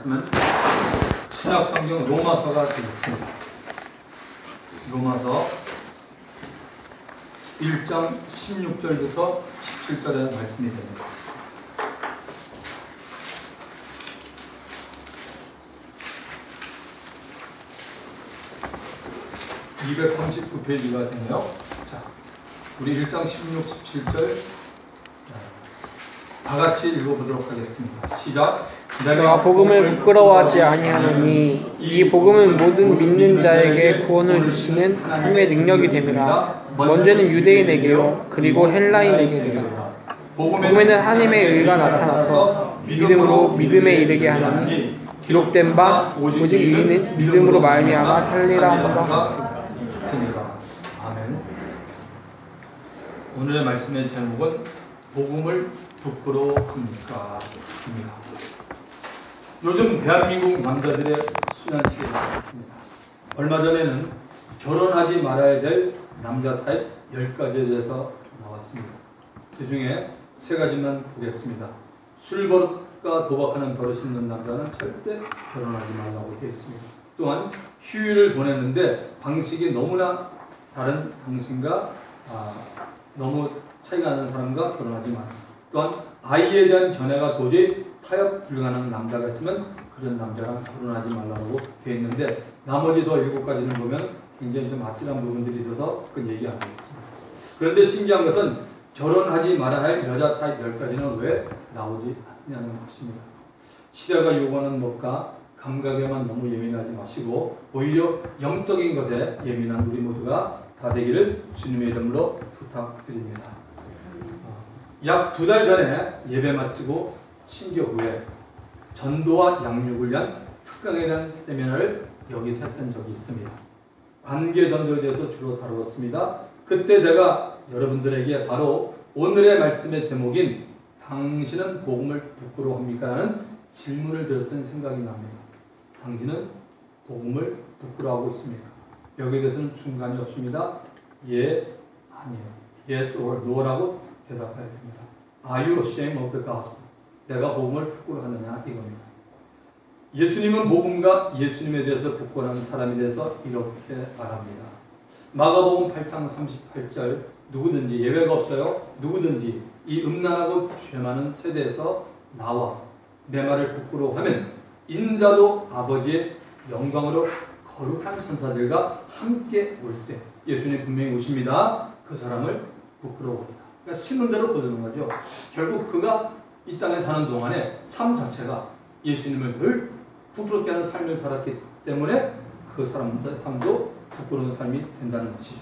말씀은 신약성경 로마서가 되겠습니다. 로마서 1장 16절부터 17절의 말씀이 됩니다. (239페이지가) 되네요. 자, 우리 1장 16, 17절 다 같이 읽어보도록 하겠습니다. 시작. 내가 복음을 부끄러워하지 아니하노니 이 복음은 모든 믿는 자에게 구원을 주시는 하나님의 능력이 됨이라. 먼저는 유대인에게요 그리고 헬라인에게니라. 복음에는 하나님의 의가 나타나서 믿음으로 믿음에 이르게 하나니 기록된 바 오직 의인은 믿음으로 말미암아 살리라 함과 같으니라. 아멘. 오늘의 말씀의 제목은 복음을 부끄러워합니까? 입니다. 요즘 대한민국 남자들의 순환시계가 있습니다. 얼마 전에는 결혼하지 말아야 될 남자 타입 10가지에 대해서 나왔습니다. 그 중에 3가지만 보겠습니다. 술버릇과 도박하는 버릇이 있는 남자는 절대 결혼하지 말라고 되어 있습니다. 또한 휴일을 보냈는데 방식이 너무나 다른 당신과 너무 차이가 나는 사람과 결혼하지 마라. 또한 아이에 대한 견해가 도저히 타협 불가능한 남자가 있으면 그런 남자랑 결혼하지 말라고 되어 있는데 나머지 더 7가지는 보면 굉장히 좀 아찔한 부분들이 있어서 그건 얘기 안 하겠습니다. 그런데 신기한 것은 결혼하지 말아야 할 여자 타입 10가지는 왜 나오지 않냐는 것입니다. 시대가 요구하는 것과 감각에만 너무 예민하지 마시고 오히려 영적인 것에 예민한 우리 모두가 다 되기를 주님의 이름으로 부탁드립니다. 약 2달 전에 예배 마치고 신교 후에 전도와 양육을 위한 특강에 대한 세미나를 여기서 했던 적이 있습니다. 관계 전도에 대해서 주로 다루었습니다. 그때 제가 여러분들에게 바로 오늘의 말씀의 제목인 당신은 복음을 부끄러워합니까? 라는 질문을 드렸던 생각이 납니다. 당신은 복음을 부끄러워하고 있습니까? 여기에 대해서는 중간이 없습니다. 예, 아니에요. Yes or No라고 대답해야 됩니다. Are you ashamed of the gospel? 내가 복음을 부끄러워하느냐 이겁니다. 예수님은 복음과 예수님에 대해서 부끄러워하는 사람에 대해서 이렇게 말합니다. 마가복음 8장 38절 누구든지 예외가 없어요. 누구든지 이 음란하고 죄 많은 세대에서 나와 내 말을 부끄러워하면 인자도 아버지의 영광으로 거룩한 천사들과 함께 올 때 예수님 분명히 오십니다. 그 사람을 부끄러워합니다. 그러니까 심은 대로 거두는 거죠. 결국 그가 이 땅에 사는 동안에 삶 자체가 예수님을 늘 부끄럽게 하는 삶을 살았기 때문에 그 사람의 삶도 부끄러운 삶이 된다는 것이죠.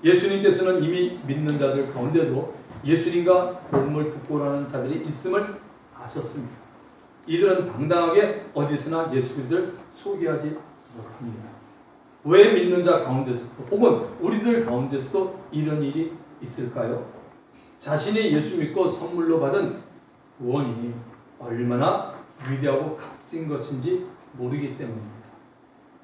예수님께서는 이미 믿는 자들 가운데도 예수님과 복음을 부끄러워하는 자들이 있음을 아셨습니다. 이들은 당당하게 어디서나 예수 그리스도를 소개하지 못합니다. 왜 믿는 자 가운데서도 혹은 우리들 가운데서도 이런 일이 있을까요? 자신이 예수 믿고 선물로 받은 구원이 얼마나 위대하고 값진 것인지 모르기 때문입니다.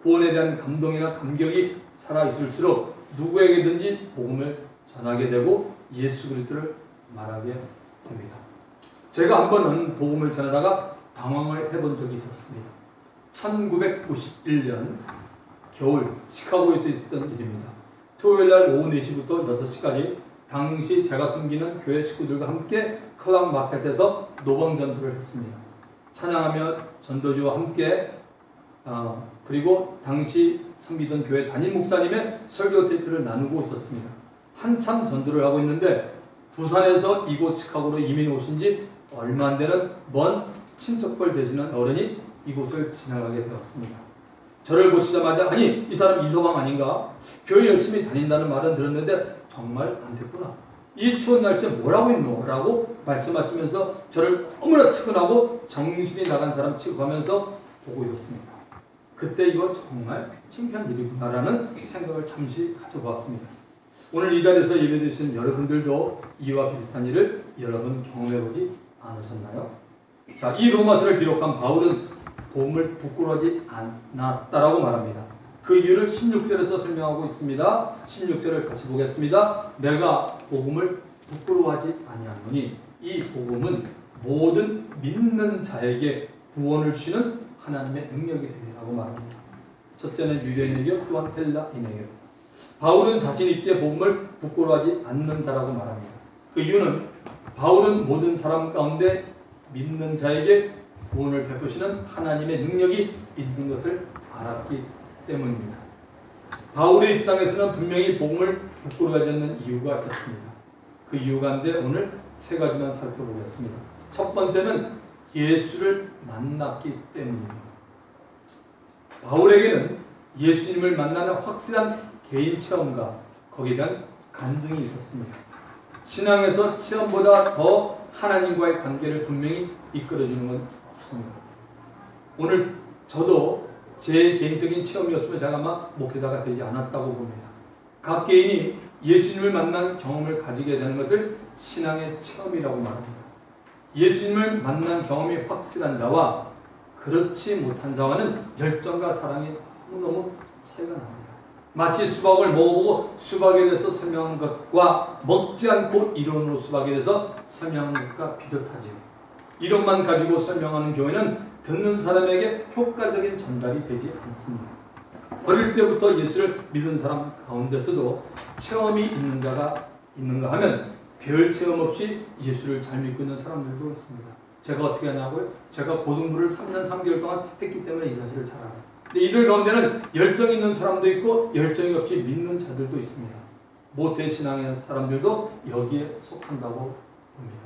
구원에 대한 감동이나 감격이 살아있을수록 누구에게든지 복음을 전하게 되고 예수 그리스도를 말하게 됩니다. 제가 한 번은 복음을 전하다가 당황을 해본 적이 있었습니다. 1991년 겨울 시카고에서 있었던 일입니다. 토요일날 오후 4시부터 6시까지 당시 제가 섬기는 교회 식구들과 함께 클락 마켓에서 노방 전도를 했습니다. 찬양하며 전도주와 함께 그리고 당시 섬기던 교회 담임 목사님의 설교 테이프를 나누고 있었습니다. 한참 전도를 하고 있는데 부산에서 이곳 시카고로 이민 오신 지 얼마 안 되는 먼 친척벌 되시는 어른이 이곳을 지나가게 되었습니다. 저를 보시자마자 아니 이 사람 이서방 아닌가? 교회 열심히 다닌다는 말은 들었는데 정말 안 됐구나. 이 추운 날씨에 뭘 하고 있노? 라고 말씀하시면서 저를 너무나 측은하고 정신이 나간 사람 취급하면서 보고 있었습니다. 그때 이거 정말 창피한 일이구나 라는 생각을 잠시 가져보았습니다. 오늘 이 자리에서 예배드리시는 여러분들도 이와 비슷한 일을 여러분 경험해보지 않으셨나요? 자, 이 로마서를 기록한 바울은 복음을 부끄러워하지 않았다라고 말합니다. 그 이유를 16절에서 설명하고 있습니다. 16절을 같이 보겠습니다. 내가 복음을 부끄러워하지 아니하노니 이 복음은 모든 믿는 자에게 구원을 주시는 하나님의 능력이 되리라고 말합니다. 첫째는 유대인에게, 또한 헬라인에게. 바울은 자신 있게 복음을 부끄러워하지 않는다라고 말합니다. 그 이유는 바울은 모든 사람 가운데 믿는 자에게 구원을 베푸시는 하나님의 능력이 있는 것을 알았기 때문입니다. 바울의 입장에서는 분명히 복음을 부끄러워하지 않는 이유가 있었습니다. 그 이유 가운데 오늘 세 가지만 살펴보겠습니다. 첫 번째는 예수를 만났기 때문입니다. 바울에게는 예수님을 만나는 확실한 개인 체험과 거기에 대한 간증이 있었습니다. 신앙에서 체험보다 더 하나님과의 관계를 분명히 이끌어주는 건 없습니다. 오늘 저도 제 개인적인 체험이었으면 제가 아마 목회자가 되지 않았다고 봅니다. 각 개인이 예수님을 만난 경험을 가지게 되는 것을 신앙의 체험이라고 말합니다. 예수님을 만난 경험이 확실한 자와 그렇지 못한 자와는 열정과 사랑이 너무너무 차이가 납니다. 마치 수박을 먹어보고 수박에 대해서 설명한 것과 먹지 않고 이론으로 수박에 대해서 설명하는 것과 비슷하지요. 이론만 가지고 설명하는 교회는 듣는 사람에게 효과적인 전달이 되지 않습니다. 어릴 때부터 예수를 믿은 사람 가운데서도 체험이 있는 자가 있는가 하면 별 체험 없이 예수를 잘 믿고 있는 사람들도 있습니다. 제가 어떻게 하냐고요? 제가 고등부를 3년 3개월 동안 했기 때문에 이 사실을 잘 알아요. 근데 이들 가운데는 열정 있는 사람도 있고 열정이 없이 믿는 자들도 있습니다. 모태 신앙의 사람들도 여기에 속한다고 봅니다.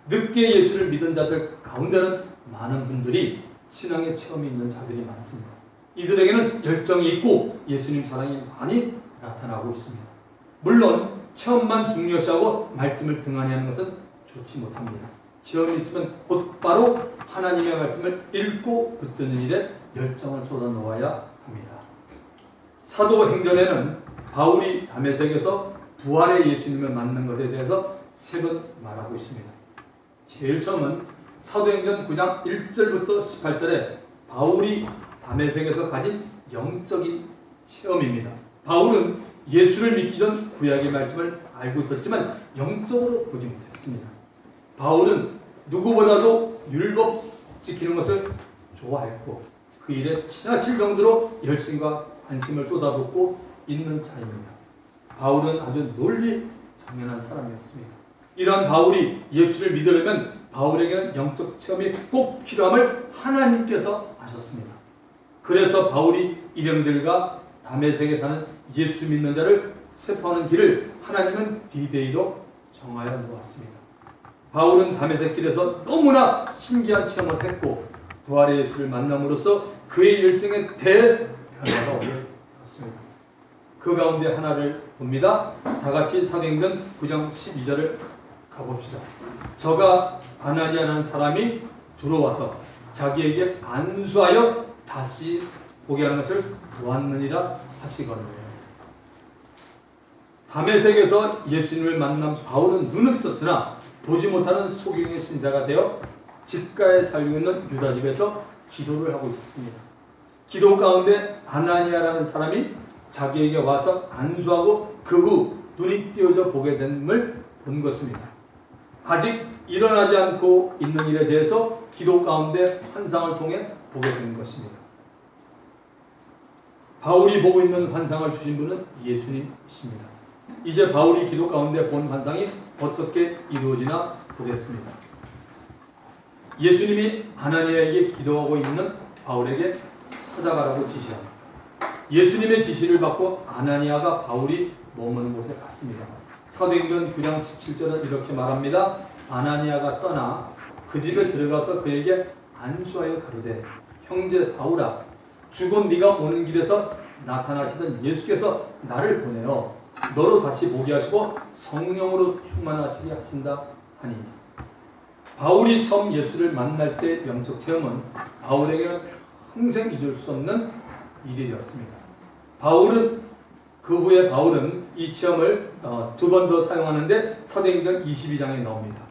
늦게 예수를 믿은 자들 가운데는 많은 분들이 신앙의 체험이 있는 자들이 많습니다. 이들에게는 열정이 있고 예수님 사랑이 많이 나타나고 있습니다. 물론 체험만 중요시하고 말씀을 등한히 하는 것은 좋지 못합니다. 체험이 있으면 곧바로 하나님의 말씀을 읽고 붙드는 일에 열정을 쏟아놓아야 합니다. 사도행전에는 바울이 다메섹에서 부활의 예수님을 만난 것에 대해서 세 번 말하고 있습니다. 제일 처음은 사도행전 9장 1절부터 18절에 바울이 다메섹에서 가진 영적인 체험입니다. 바울은 예수를 믿기 전 구약의 말씀을 알고 있었지만 영적으로 보지 못했습니다. 바울은 누구보다도 율법 지키는 것을 좋아했고 그 일에 지나칠 정도로 열심과 관심을 쏟아붓고 있는 자입니다. 바울은 아주 논리 정연한 사람이었습니다. 이러한 바울이 예수를 믿으려면 바울에게는 영적 체험이 꼭 필요함을 하나님께서 아셨습니다. 그래서 바울이 일행들과 다메섹에 사는 예수 믿는 자를 세포하는 길을 하나님은 디데이로 정하여 놓았습니다. 바울은 다메섹 길에서 너무나 신기한 체험을 했고 부활의 예수를 만남으로써 그의 일생에 대변화가 오였습니다. 그 가운데 하나를 봅니다. 다 같이 사도행전 9장 12절을 가봅시다. 저가 아나니아라는 사람이 들어와서 자기에게 안수하여 다시 보게 하는 것을 보았느니라 하시거늘. 다메섹에서 예수님을 만난 바울은 눈은 떴으나 보지 못하는 소경의 신자가 되어 집가에 살고 있는 유다 집에서 기도를 하고 있었습니다. 기도 가운데 아나니아라는 사람이 자기에게 와서 안수하고 그 후 눈이 띄어져 보게 됨을 본 것입니다. 아직 일어나지 않고 있는 일에 대해서 기도 가운데 환상을 통해 보게 된 것입니다. 바울이 보고 있는 환상을 주신 분은 예수님이십니다. 이제 바울이 기도 가운데 본 환상이 어떻게 이루어지나 보겠습니다. 예수님이 아나니아에게 기도하고 있는 바울에게 찾아가라고 지시합니다. 예수님의 지시를 받고 아나니아가 바울이 머무는 곳에 갔습니다. 사도행전 9장 17절은 이렇게 말합니다. 아나니아가 떠나 그 집에 들어가서 그에게 안수하여 가로되 형제 사울아 죽은 네가 오는 길에서 나타나시던 예수께서 나를 보내어 너로 다시 보게 하시고 성령으로 충만하시게 하신다 하니. 바울이 처음 예수를 만날 때 영적 체험은 바울에게는 평생 잊을 수 없는 일이 되었습니다. 그 후에 바울은 이 체험을 두 번 더 사용하는데 사도행전 22장에 나옵니다.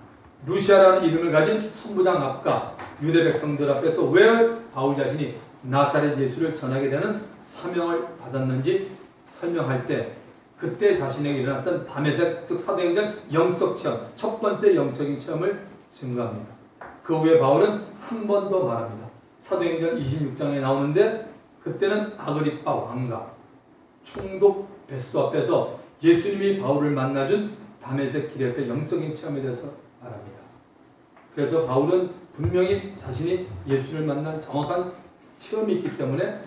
루시아라는 이름을 가진 천부장 앞과 유대 백성들 앞에서 왜 바울 자신이 나사렛 예수를 전하게 되는 사명을 받았는지 설명할 때 그때 자신에게 일어났던 다메섹 즉 사도행전 영적 체험 첫 번째 영적인 체험을 증거합니다. 그 후에 바울은 한 번 더 말합니다. 사도행전 26장에 나오는데 그때는 아그리빠 왕과 총독 베스도 앞에서 예수님이 바울을 만나준 다메섹 길에서 영적인 체험에 대해서 말합니다. 그래서 바울은 분명히 자신이 예수를 만난 정확한 체험이 있기 때문에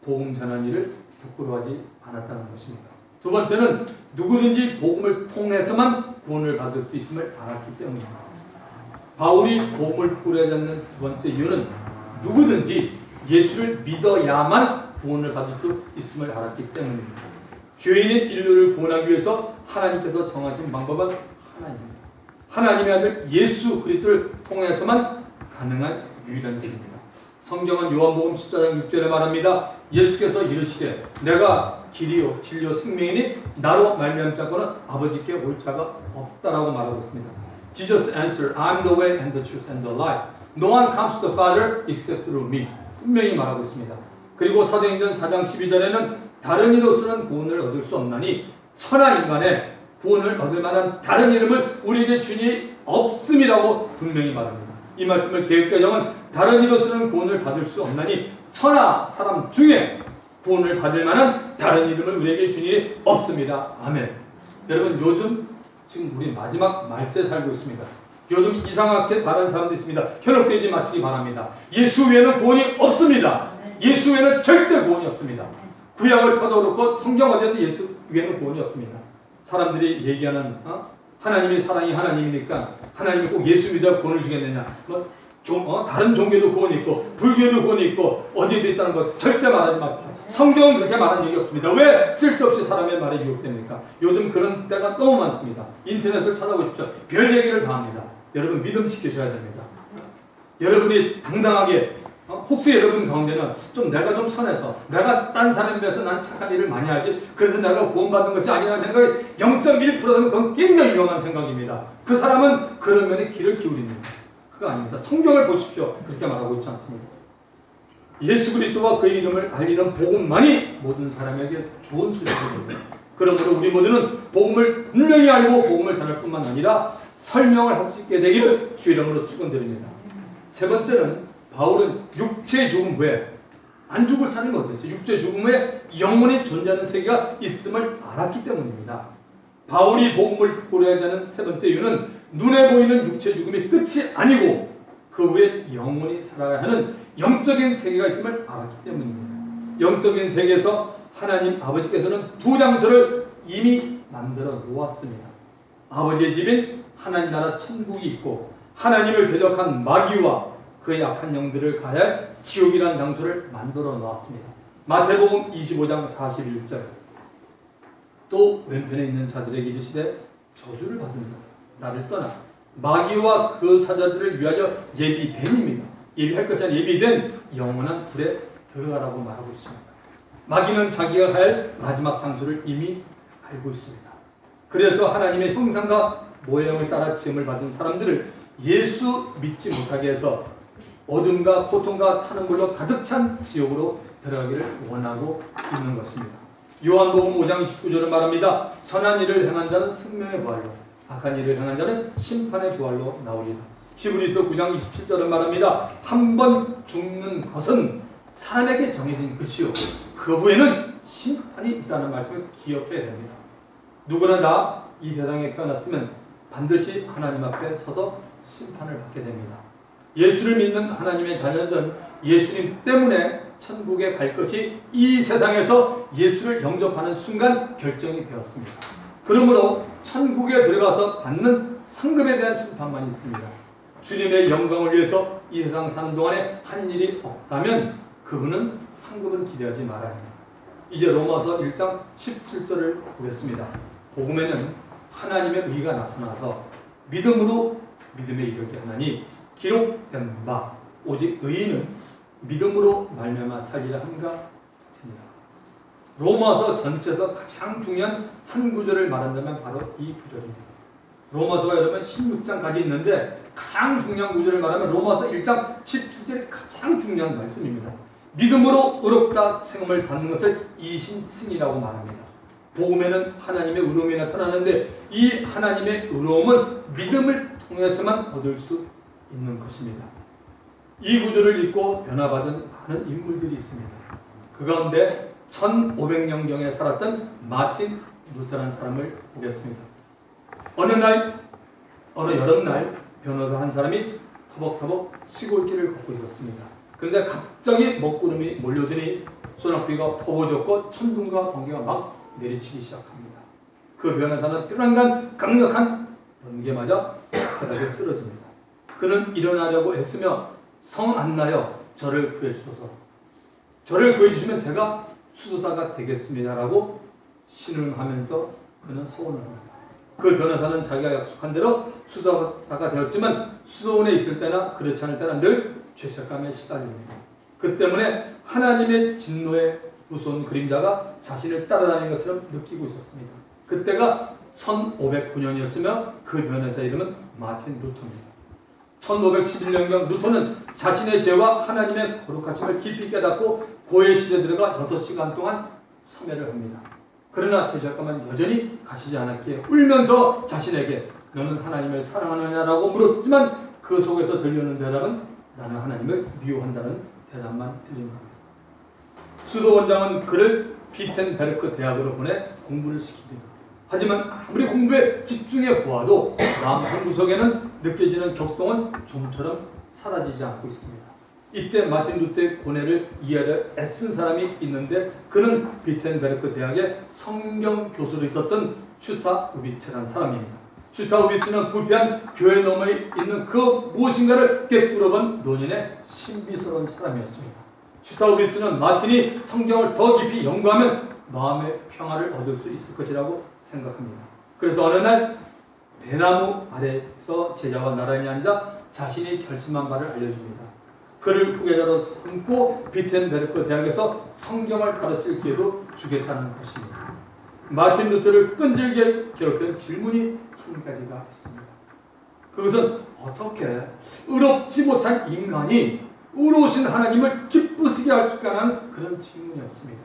복음 전한 일을 부끄러워하지 않았다는 것입니다. 두 번째는 누구든지 복음을 통해서만 구원을 받을 수 있음을 알았기 때문입니다. 바울이 복음을 부끄러워하지 않는 두 번째 이유는 누구든지 예수를 믿어야만 구원을 받을 수 있음을 알았기 때문입니다. 죄인인 인류를 구원하기 위해서 하나님께서 정하신 방법은 하나님입니다. 하나님의 아들 예수 그리스도를 통해서만 가능한 유일한 길입니다. 성경은 요한복음 14장 6절에 말합니다. 예수께서 이르시되 내가 길이요 진리요 생명이니 나로 말미암지 않고는 아버지께 올 자가 없다라고 말하고 있습니다. Jesus answered, I'm the way and the truth and the life. No one comes to the Father except through me. 분명히 말하고 있습니다. 그리고 사도행전 4장 12절에는 다른 이로서는 구원을 얻을 수 없나니 천하 인간에 구원을 얻을 만한 다른 이름을 우리에게 주니 없음이라고 분명히 말합니다. 이 말씀을 개역개정은 다른 이로서는 구원을 받을 수 없나니 천하 사람 중에 구원을 받을 만한 다른 이름을 우리에게 주니 없습니다. 아멘. 여러분 요즘 지금 우리 마지막 말세에 살고 있습니다. 요즘 이상하게 바라는 사람도 있습니다. 현혹되지 마시기 바랍니다. 예수 외에는 구원이 없습니다. 예수 외에는 절대 구원이 없습니다. 구약을 펴놓고 성경 어디에는 예수 외에는 구원이 없습니다. 사람들이 얘기하는 하나님이 사랑이 하나님이니까 하나님이 꼭 예수 믿어 구원을 주겠느냐 다른 종교도 구원이 있고 불교도 구원이 있고 어디에도 있다는 거 절대 말하지 마십시오. 성경은 그렇게 말한 적이 없습니다. 왜 쓸데없이 사람의 말에 유혹됩니까? 요즘 그런 때가 너무 많습니다. 인터넷을 찾아보십시오. 별 얘기를 다 합니다. 여러분 믿음 지키셔야 됩니다. 여러분이 당당하게 혹시 여러분 가운데는 좀 내가 좀 선해서 내가 딴 사람에 비해서 난 착한 일을 많이 하지 그래서 내가 구원받은 것이 아니라는 생각이 0.1%면 그건 굉장히 위험한 생각입니다. 그 사람은 그런 면에 귀를 기울입니다. 그거 아닙니다. 성경을 보십시오. 그렇게 말하고 있지 않습니다. 예수 그리스도와 그의 이름을 알리는 복음만이 모든 사람에게 좋은 소식입니다. 그러므로 우리 모두는 복음을 분명히 알고 복음을 전할 뿐만 아니라 설명을 할 수 있게 되기를 주 이름으로 축원드립니다. 세 번째는 바울은 육체의 죽음 후에 안 죽을 사람이 어디 있어요? 육체의 죽음 후에 영원히 존재하는 세계가 있음을 알았기 때문입니다. 바울이 복음을 부끄러워하지 않은 세 번째 이유는 눈에 보이는 육체의 죽음이 끝이 아니고 그 후에 영원히 살아야 하는 영적인 세계가 있음을 알았기 때문입니다. 영적인 세계에서 하나님 아버지께서는 두 장소를 이미 만들어 놓았습니다. 아버지의 집인 하나님 나라 천국이 있고 하나님을 대적한 마귀와 그의 악한 영들을 가할 지옥이라는 장소를 만들어 놓았습니다. 마태복음 25장 41절 또 왼편에 있는 자들에게 이르시되 저주를 받은 자 나를 떠나 마귀와 그 사자들을 위하여 예비된입니다. 예비할 것이 아니라 예비된 영원한 불에 들어가라고 말하고 있습니다. 마귀는 자기가 할 마지막 장소를 이미 알고 있습니다. 그래서 하나님의 형상과 모형을 따라 지음을 받은 사람들을 예수 믿지 못하게 해서 어둠과 고통과 타는 불로 가득 찬 지옥으로 들어가기를 원하고 있는 것입니다. 요한복음 5장 29절은 말합니다. 선한 일을 행한 자는 생명의 부활로 악한 일을 행한 자는 심판의 부활로 나오리라. 히브리서 9장 27절은 말합니다. 한 번 죽는 것은 사람에게 정해진 것이요 그 후에는 심판이 있다는 말씀을 기억해야 됩니다. 누구나 다 이 세상에 태어났으면 반드시 하나님 앞에 서서 심판을 받게 됩니다. 예수를 믿는 하나님의 자녀들은 예수님 때문에 천국에 갈 것이 이 세상에서 예수를 영접하는 순간 결정이 되었습니다. 그러므로 천국에 들어가서 받는 상급에 대한 심판만 있습니다. 주님의 영광을 위해서 이 세상 사는 동안에 한 일이 없다면 그분은 상급은 기대하지 말아야 합니다. 이제 로마서 1장 17절을 보겠습니다. 복음에는 하나님의 의가 나타나서 믿음으로 믿음에 이르게 하나니 기록된 바 오직 의인은 믿음으로 말미암아 살리라 함과 같습니다. 로마서 전체에서 가장 중요한 한 구절을 말한다면 바로 이 구절입니다. 로마서가 여러분 16장까지 있는데 가장 중요한 구절을 말하면 로마서 1장 17절이 가장 중요한 말씀입니다. 믿음으로 의롭다 생음을 받는 것을 이신승이라고 말합니다. 복음에는 하나님의 의로움이 나타나는데 이 하나님의 의로움은 믿음을 통해서만 얻을 수 있는 것입니다. 이 구조를 읽고 변화받은 많은 인물들이 있습니다. 그 가운데 1500년경에 살았던 마틴 루터라는 사람을 보겠습니다. 어느 여름날 변호사 한 사람이 터벅터벅 시골길을 걷고 있었습니다. 그런데 갑자기 먹구름이 몰려드니 소낙비가 퍼부어졌고 천둥과 번개가 막 내리치기 시작합니다. 그 변호사는 뾰랑간 강력한 번개 맞아 바닥에 쓰러집니다. 그는 일어나려고 애쓰며 성 안나여 저를 구해주소서. 저를 구해주시면 제가 수도사가 되겠습니다라고 신음하면서 그는 소원을 합니다. 그 변호사는 자기가 약속한 대로 수도사가 되었지만 수도원에 있을 때나 그렇지 않을 때나 늘 죄책감에 시달립니다. 그 때문에 하나님의 진노의 무서운 그림자가 자신을 따라다니는 것처럼 느끼고 있었습니다. 그때가 1509년이었으며 그 변호사 이름은 마틴 루터입니다. 1511년경 루터는 자신의 죄와 하나님의 거룩하심을 깊이 깨닫고 고해 시대에 들어가 6시간 동안 참회를 합니다. 그러나 죄책감은 여전히 가시지 않았기에 울면서 자신에게 너는 하나님을 사랑하느냐라고 물었지만 그 속에서 들려오는 대답은 나는 하나님을 미워한다는 대답만 들린 겁니다. 수도원장은 그를 비텐베르크 대학으로 보내 공부를 시킵니다. 하지만 아무리 공부에 집중해 보아도 마음 한구석에는 느껴지는 격동은 좀처럼 사라지지 않고 있습니다. 이때 마틴 루터의 고뇌를 이해하려 애쓴 사람이 있는데 그는 비텐베르크 대학의 성경 교수로 있었던 슈타 우비츠라는 사람입니다. 슈타 우비츠는 부패한 교회 너머에 있는 그 무엇인가를 꿰뚫어본 노년의 신비스러운 사람이었습니다. 슈타 우비츠는 마틴이 성경을 더 깊이 연구하면 마음의 평화를 얻을 수 있을 것이라고 생각합니다. 그래서 어느 날 배나무 아래서 제자와 나란히 앉아 자신이 결심한 바를 알려줍니다. 그를 후계자로 삼고 비텐베르크 대학에서 성경을 가르칠 기회도 주겠다는 것입니다. 마틴 루터를 끈질게 괴롭히는 질문이 한 가지가 있습니다. 그것은 어떻게 의롭지 못한 인간이 의로우신 하나님을 기쁘시게 할 수 있냐는 그런 질문이었습니다.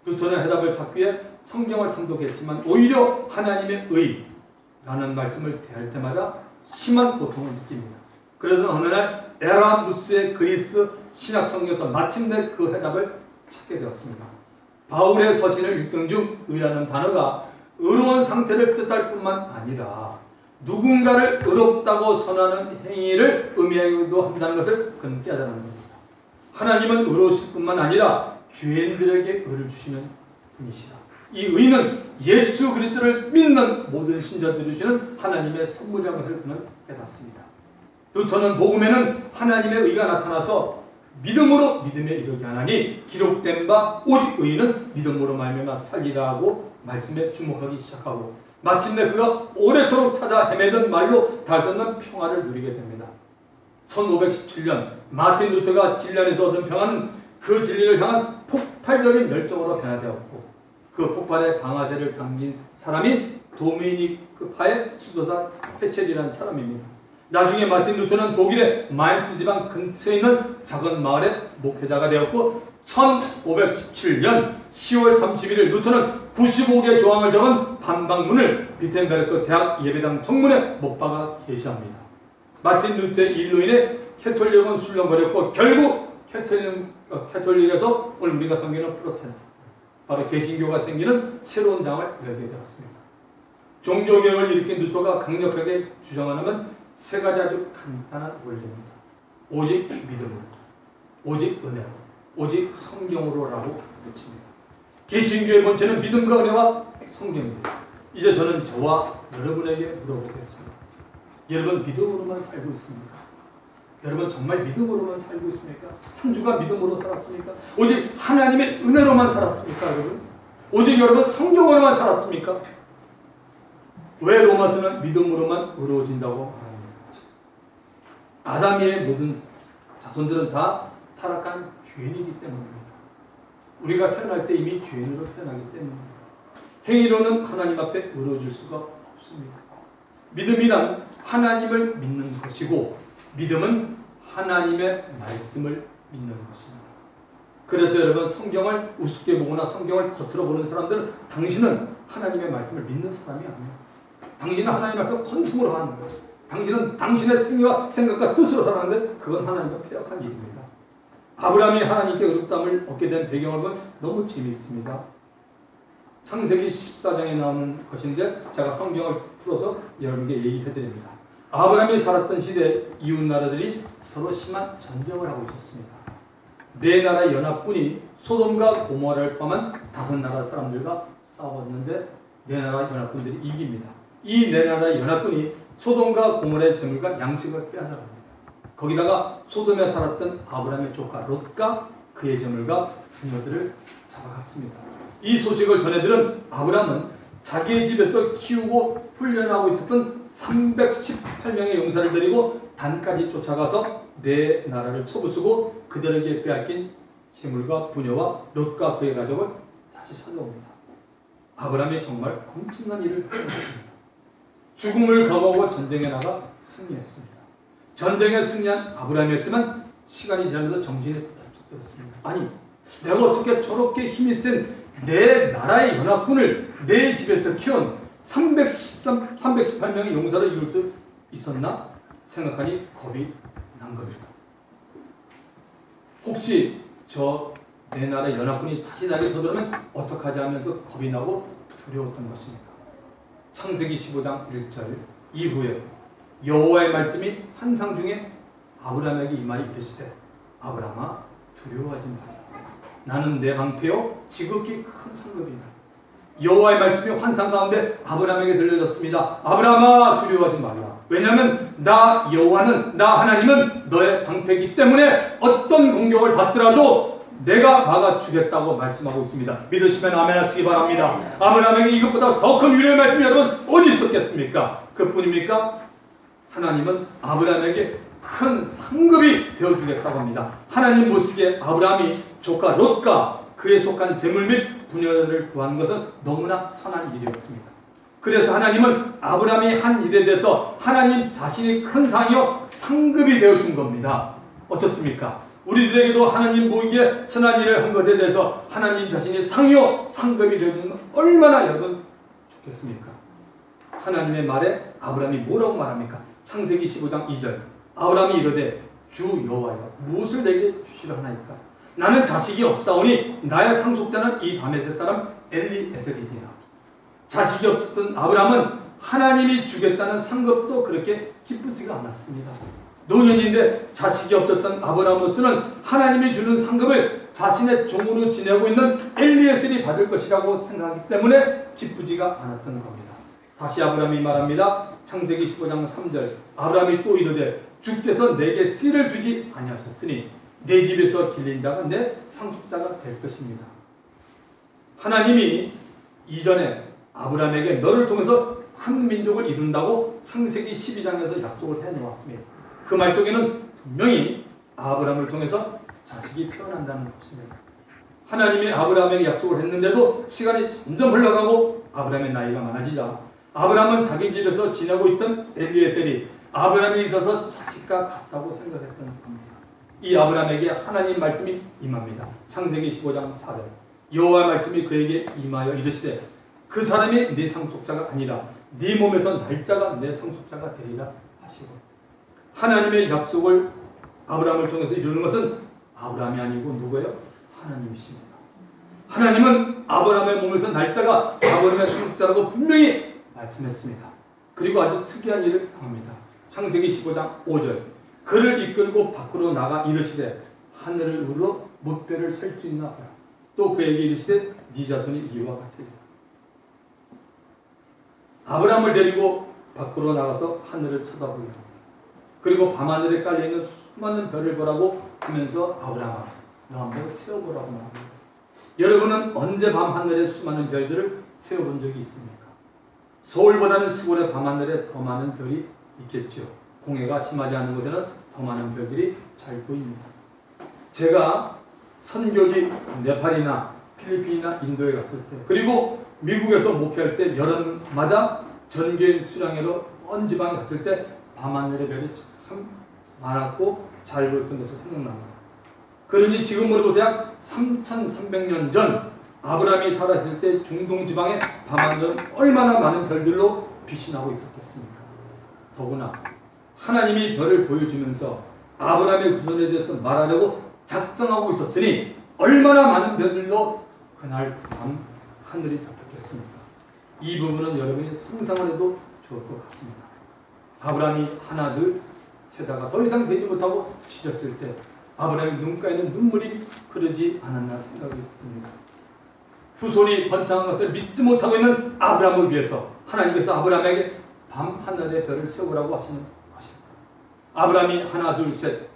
루터는 해답을 찾기 위해 성경을 탐독했지만 오히려 하나님의 의라는 말씀을 대할 때마다 심한 고통을 느낍니다. 그래서 어느 날 에라무스의 그리스 신약성경에서 마침내 그 해답을 찾게 되었습니다. 바울의 서신을 읽던 중 의라는 단어가 의로운 상태를 뜻할 뿐만 아니라 누군가를 의롭다고 선하는 행위를 의미하기도 한다는 것을 그는 깨달은 겁니다. 하나님은 의로우실 뿐만 아니라 죄인들에게 의를 주시는 분이시다. 이 의는 예수 그리스도를 믿는 모든 신자들이 주시는 하나님의 선물이라는 것을 그는 깨닫습니다. 루터는 복음에는 하나님의 의가 나타나서 믿음으로 믿음에 이르게 하나니 기록된 바 오직 의인은 믿음으로 말미암아 살리라고 말씀에 주목하기 시작하고 마침내 그가 오래도록 찾아 헤매던 말로 닿을 수 없는 평화를 누리게 됩니다. 1517년 마틴 루터가 진리안에서 얻은 평화는 그 진리를 향한 폭발적인 열정으로 변화되었고 그 폭발의 방아쇠를 당긴 사람이 도미니크파의 수도사 테첼이라는 사람입니다. 나중에 마틴 루터는 독일의 마인츠 지방 근처에 있는 작은 마을의 목회자가 되었고 1517년 10월 31일 루터는 95개 조항을 적은 반박문을 비텐베르크 대학 예배당 정문에 못 박아 게시합니다. 마틴 루터의 일로 인해 캐톨릭은 술렁거렸고 결국 캐톨릭에서 오늘 우리가 섬기는 프로테스탄트 바로 개신교가 생기는 새로운 장을 열게 되었습니다. 종교개혁을 일으킨 루터가 강력하게 주장하는 세 가지 아주 간단한 원리입니다. 오직 믿음으로, 오직 은혜로, 오직 성경으로라고 외칩니다. 개신교의 본체는 믿음과 은혜와 성경입니다. 이제 저는 저와 여러분에게 물어보겠습니다. 여러분 믿음으로만 살고 있습니까? 여러분 정말 믿음으로만 살고 있습니까? 한 주간 믿음으로 살았습니까? 오직 하나님의 은혜로만 살았습니까? 여러분? 오직 여러분 성경으로만 살았습니까? 왜 로마서는 믿음으로만 의로워진다고 말합니다? 아담의 모든 자손들은 다 타락한 죄인이기 때문입니다. 우리가 태어날 때 이미 죄인으로 태어나기 때문입니다. 행위로는 하나님 앞에 의로워질 수가 없습니다. 믿음이란 하나님을 믿는 것이고 믿음은 하나님의 말씀을 믿는 것입니다. 그래서 여러분 성경을 우습게 보거나 성경을 겉으로 보는 사람들은 당신은 하나님의 말씀을 믿는 사람이 아니에요. 당신은 하나님의 말씀을 건성으로 하는 거예요. 당신은 당신의 생각과 생각과 뜻으로 살았는데 그건 하나님과 폐역한 일입니다. 아브라함이 하나님께 의롭다함을 얻게 된 배경을 보면 너무 재미있습니다. 창세기 14장에 나오는 것인데 제가 성경을 풀어서 여러분께 얘기해드립니다. 아브라함이 살았던 시대 이웃 나라들이 서로 심한 전쟁을 하고 있었습니다. 네 나라의 연합군이 소돔과 고모라를 포함한 5나라 사람들과 싸웠는데 네 나라 연합군들이 이깁니다. 이 네 나라의 연합군이 소돔과 고모라의 재물과 양식을 빼앗아갑니다. 거기다가 소돔에 살았던 아브라함의 조카 롯과 그의 재물과 부녀들을 잡아갔습니다. 이 소식을 전해들은 아브라함은 자기의 집에서 키우고 훈련하고 있었던 318명의 용사를 데리고 단까지 쫓아가서 네 나라를 쳐부수고 그들에게 빼앗긴 재물과 부녀와 롯과 그의 가족을 다시 찾아옵니다. 아브라함이 정말 엄청난 일을 하고 있습니다. 죽음을 각오하고 전쟁에 나가 승리했습니다. 전쟁에 승리한 아브라함이었지만 시간이 지나면서 정신이 번쩍들었습니다. 아니, 내가 어떻게 저렇게 힘이 센 내 나라의 연합군을 내 집에서 키운 318명의 용사를 이룰 수 있었나 생각하니 겁이 난 겁니다. 혹시 저 내 나라의 연합군이 다시 나에게 서두르면 어떡하지 하면서 겁이 나고 두려웠던 것입니다. 창세기 15장 1절 이후에 여호와의 말씀이 환상 중에 아브라함에게 임하여 이르시되 아브라함아 두려워하지 마라. 나는 내 방패요 지극히 큰 상급이다. 여호와의 말씀이 환상 가운데 아브라함에게 들려졌습니다. 아브라함아 두려워하지 말라. 왜냐하면 나 여호와는 나 하나님은 너의 방패이기 때문에 어떤 공격을 받더라도 내가 막아주겠다고 말씀하고 있습니다. 믿으시면 아멘 하시기 바랍니다. 아브라함에게 이것보다 더 큰 위로의 말씀이 여러분 어디 있었겠습니까? 그뿐입니까? 하나님은 아브라함에게 큰 상급이 되어주겠다고 합니다. 하나님 보시기에 아브라함이 조카 롯과 그에 속한 재물 및 부녀를 구한 것은 너무나 선한 일이었습니다. 그래서 하나님은 아브라함이 한 일에 대해서 하나님 자신이 큰 상이요 상급이 되어준 겁니다. 어떻습니까? 우리들에게도 하나님 보기에 선한 일을 한 것에 대해서 하나님 자신이 상이요 상급이 되어주는 건 얼마나 여러분 좋겠습니까? 하나님의 말에 아브라함이 뭐라고 말합니까? 창세기 15장 2절 아브라함이 이르되 주 여호와여 무엇을 내게 주시려 하나이까? 나는 자식이 없사오니 나의 상속자는 이 다메섹 사람 엘리에셀이니라. 자식이 없었던 아브라함은 하나님이 주겠다는 상급도 그렇게 기쁘지가 않았습니다. 노년인데 자식이 없었던 아브라함으로서는 하나님이 주는 상급을 자신의 종으로 지내고 있는 엘리에셀이 받을 것이라고 생각하기 때문에 기쁘지가 않았던 겁니다. 다시 아브라함이 말합니다. 창세기 15장 3절 아브라함이 또 이르되 주께서 내게 씨를 주지 아니하셨으니 내 집에서 길린 자가 내 상속자가 될 것입니다. 하나님이 이전에 아브라함에게 너를 통해서 큰 민족을 이룬다고 창세기 12장에서 약속을 해놓았습니다. 그 말 속에는 분명히 아브라함을 통해서 자식이 태어난다는 것입니다. 하나님이 아브라함에게 약속을 했는데도 시간이 점점 흘러가고 아브라함의 나이가 많아지자 아브라함은 자기 집에서 지내고 있던 엘리에셀이 아브라함에 있어서 자식과 같다고 생각했던 겁니다. 이 아브라함에게 하나님 말씀이 임합니다. 창세기 15장 4절 여호와의 말씀이 그에게 임하여 이르시되 그 사람이 네 상속자가 아니라 네 몸에서 날짜가 내 상속자가 되리라 하시고 하나님의 약속을 아브라함을 통해서 이루는 것은 아브라함이 아니고 누구예요? 하나님이십니다. 하나님은 아브라함의 몸에서 날짜가 아브라함의 상속자라고 분명히 말씀했습니다. 그리고 아주 특이한 일을 당합니다. 창세기 15장 5절 그를 이끌고 밖으로 나가 이르시되 하늘을 우러러 못배를 셀 수 있나 보라. 또 그에게 이르시되 네 자손이 이와 같으리라. 아브라함을 데리고 밖으로 나가서 하늘을 쳐다보게 합니다. 그리고 밤하늘에 깔려있는 수많은 별을 보라고 하면서 아브라함아 너 한번 세어보라고 말합니다. 여러분은 언제 밤하늘에 수많은 별들을 세어본 적이 있습니까? 서울보다는 시골의 밤하늘에 더 많은 별이 있겠죠. 공해가 심하지 않은 곳에는 더 많은 별들이 잘 보입니다. 제가 선교지 네팔이나 필리핀이나 인도에 갔을 때 그리고 미국에서 목회할 때 여름마다 전교인 수련회로 먼 지방에 갔을 때 밤하늘의 별이 참 많았고 잘 보였던 것을 생각납니다. 그러니 지금으로부터 약 3300년 전 아브라함이 살았을 때 중동 지방의 밤하늘은 얼마나 많은 별들로 빛이 나고 있었겠습니까? 더구나 하나님이 별을 보여주면서 아브라함의 후손에 대해서 말하려고 작정하고 있었으니 얼마나 많은 별들로 그날 밤 하늘이 덮였겠습니까? 이 부분은 여러분이 상상을 해도 좋을 것 같습니다. 아브라함이 하나 둘 세다가 더 이상 되지 못하고 지쳤을 때 아브라함의 눈가에는 눈물이 흐르지 않았나 생각이 듭니다. 후손이 번창한 것을 믿지 못하고 있는 아브라함을 위해서 하나님께서 아브라함에게 밤 하늘의 별을 세우라고 하시는 것입니다. 아브라함이 하나 둘 셋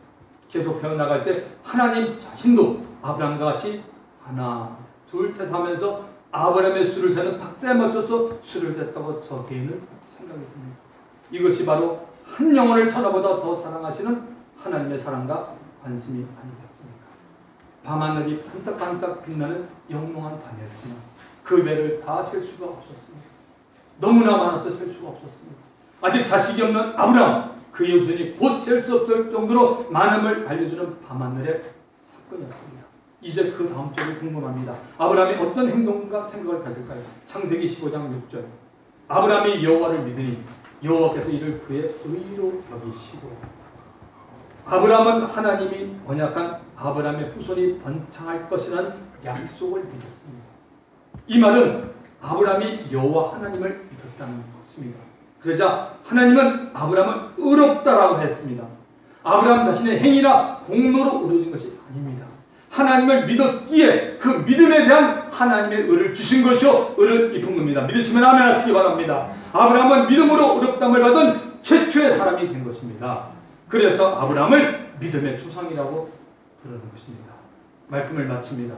계속 세워나갈 때 하나님 자신도 아브라함과 같이 하나 둘 셋 하면서 아브라함의 수를 세는 박자에 맞춰서 수를 셌다고 저 개인은 생각이 듭니다. 이것이 바로 한 영혼을 천하보다 더 사랑하시는 하나님의 사랑과 관심이 아니겠습니까? 밤하늘이 반짝반짝 빛나는 영롱한 밤이었지만 그 배를 다 셀 수가 없었습니다. 너무나 많아서 셀 수가 없었습니다. 아직 자식이 없는 아브라함, 그의 후손이 곧 셀 수 없을 정도로 많음을 알려주는 밤하늘의 사건이었습니다. 이제 그 다음 절이 궁금합니다. 아브라함이 어떤 행동과 생각을 가질까요? 창세기 15장 6절. 아브라함이 여호와를 믿으니 여호와께서 이를 그의 의로 여기시고. 아브라함은 하나님이 언약한 아브라함의 후손이 번창할 것이라는 약속을 믿었습니다. 이 말은 아브라함이 여호와 하나님을 믿었다는 것입니다. 그러자 하나님은 아브라함은 의롭다라고 했습니다. 아브라함 자신의 행위나 공로로 이루어진 것이 아닙니다. 하나님을 믿었기에 그 믿음에 대한 하나님의 의를 주신 것이요 의를 입은 겁니다. 믿으시면 아멘 하시기 바랍니다. 아브라함은 믿음으로 의롭다함을 받은 최초의 사람이 된 것입니다. 그래서 아브라함을 믿음의 조상이라고 부르는 것입니다. 말씀을 마칩니다.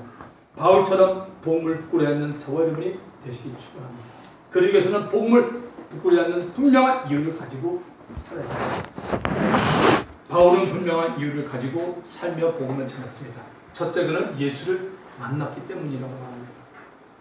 바울처럼 복음을 부끄러워하지 않는 저와 여러분이 되시기 축원합니다. 그러기 위해서는 복음을 부끄러워하지 않는 분명한 이유를 가지고 살아야 합니다. 바울은 분명한 이유를 가지고 살며 복음을 전했습니다. 첫째, 그는 예수를 만났기 때문이라고 말합니다.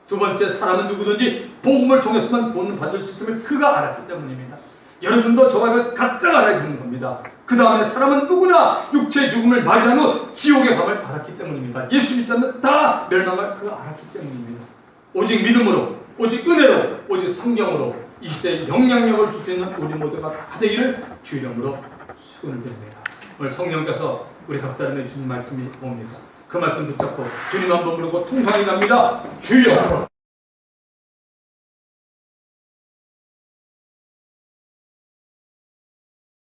두 번째, 사람은 누구든지 복음을 통해서만 구원을 받을 수 있음을 그가 알았기 때문입니다. 여러분도 저와 각자가 알아야 되는 겁니다. 그 다음에 사람은 누구나 육체의 죽음을 맞이한 후 지옥의 밤을 알았기 때문입니다. 예수 믿지 않는 다 멸망을 그가 알았기 때문입니다. 오직 믿음으로, 오직 은혜로, 오직 성경으로 이 시대에 영향력을 줄 수 있는 우리 모두가 다 되기를 주 이름으로 축원을 드립니다. 오늘 성령께서 우리 각자를 주신 말씀이 뭡니까? 그 말씀 붙잡고 주님 한번 부르고 통성이 납니다. 주여!